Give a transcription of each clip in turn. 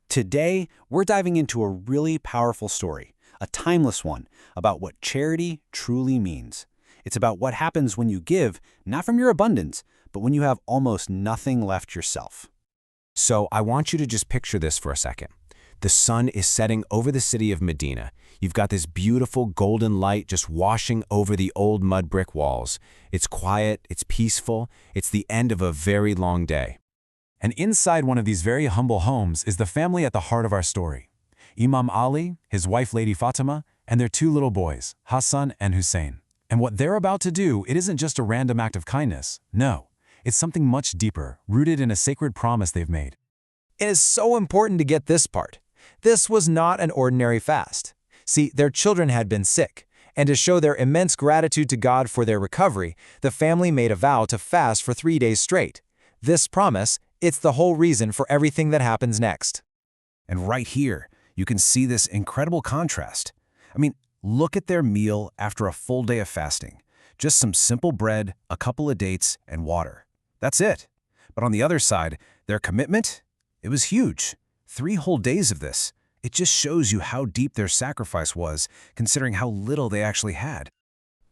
Today, we're diving into a really powerful story, a timeless one, about what charity truly means. It's about what happens when you give, not from your abundance, but when you have almost nothing left yourself. So I want you to just picture this for a second. The sun is setting over the city of Medina. You've got this beautiful golden light just washing over the old mud brick walls. It's quiet, it's peaceful, it's the end of a very long day. And inside one of these very humble homes is the family at the heart of our story. Imam Ali, his wife Lady Fatima, and their two little boys, Hassan and Hussein. And what they're about to do, it isn't just a random act of kindness. No, it's something much deeper, rooted in a sacred promise they've made. It is so important to get this part. This was not an ordinary fast. See, their children had been sick, and to show their immense gratitude to God for their recovery, the family made a vow to fast for 3 days straight. This promise, it's the whole reason for everything that happens next. And right here, you can see this incredible contrast. I mean, look at their meal after a full day of fasting. Just some simple bread, a couple of dates, and water. That's it. But on the other side, their commitment? It was huge. 3 whole days of this. It just shows you how deep their sacrifice was, considering how little they actually had.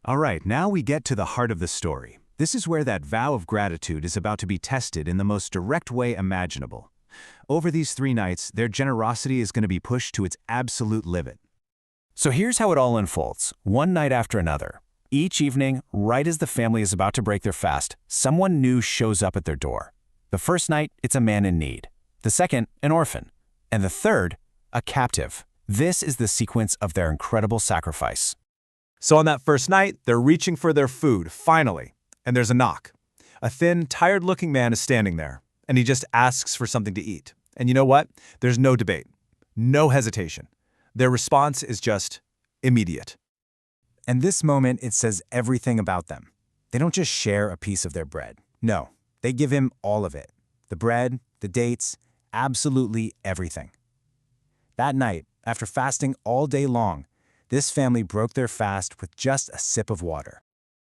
All right, now we get to the heart of the story. This is where that vow of gratitude is about to be tested in the most direct way imaginable. Over these 3 nights, their generosity is going to be pushed to its absolute limit. So here's how it all unfolds, one night after another. Each evening, right as the family is about to break their fast, someone new shows up at their door. The first night, it's a man in need. The second, an orphan. And the third, a captive. This is the sequence of their incredible sacrifice. So on that first night, they're reaching for their food, finally. And there's a knock. A thin, tired-looking man is standing there, and he just asks for something to eat. And you know what? There's no debate, no hesitation. Their response is just immediate. And this moment, it says everything about them. They don't just share a piece of their bread. No, they give him all of it. The bread, the dates, absolutely everything. That night, after fasting all day long, this family broke their fast with just a sip of water.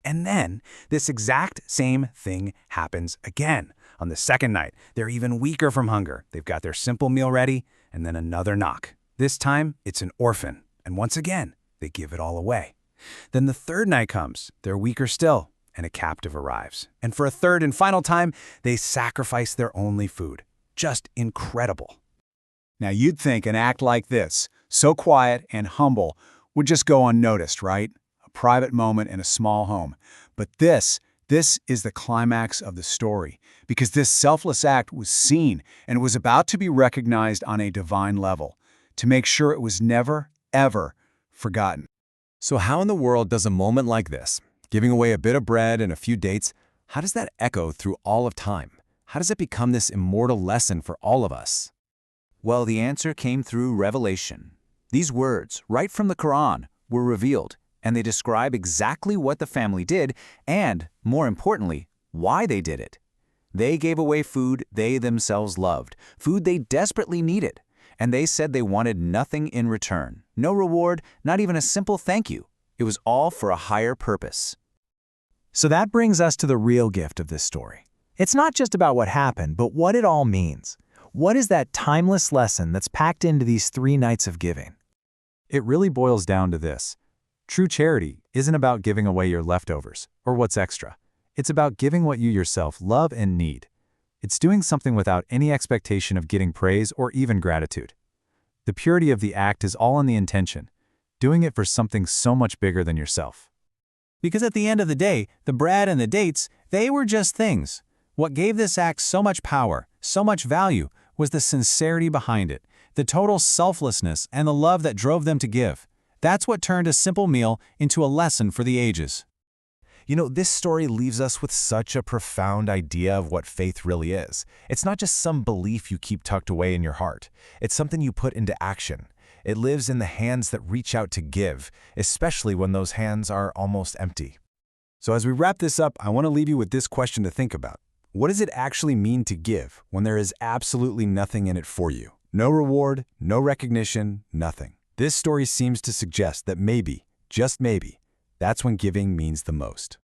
And then, this exact same thing happens again. On the second night, they're even weaker from hunger. They've got their simple meal ready, and then another knock. This time, it's an orphan, and once again, they give it all away. Then the third night comes. They're weaker still, and a captive arrives. And for a third and final time, they sacrifice their only food. Just incredible. Now, you'd think an act like this, so quiet and humble, would just go unnoticed, right? Private moment in a small home. But this is the climax of the story, because this selfless act was seen and was about to be recognized on a divine level, to make sure it was never, ever forgotten. So how in the world does a moment like this, giving away a bit of bread and a few dates, how does that echo through all of time? How does it become this immortal lesson for all of us? Well, the answer came through revelation. These words, right from the Quran, were revealed, and they describe exactly what the family did and, more importantly, why they did it. They gave away food they themselves loved, food they desperately needed, and they said they wanted nothing in return, no reward, not even a simple thank you. It was all for a higher purpose. So that brings us to the real gift of this story. It's not just about what happened, but what it all means. What is that timeless lesson that's packed into these 3 nights of giving? It really boils down to this. True charity isn't about giving away your leftovers or what's extra. It's about giving what you yourself love and need. It's doing something without any expectation of getting praise or even gratitude. The purity of the act is all in the intention, doing it for something so much bigger than yourself. Because at the end of the day, the bread and the dates, they were just things. What gave this act so much power, so much value, was the sincerity behind it, the total selflessness and the love that drove them to give. That's what turned a simple meal into a lesson for the ages. You know, this story leaves us with such a profound idea of what faith really is. It's not just some belief you keep tucked away in your heart. It's something you put into action. It lives in the hands that reach out to give, especially when those hands are almost empty. So as we wrap this up, I want to leave you with this question to think about. What does it actually mean to give when there is absolutely nothing in it for you? No reward, no recognition, nothing. This story seems to suggest that maybe, just maybe, that's when giving means the most.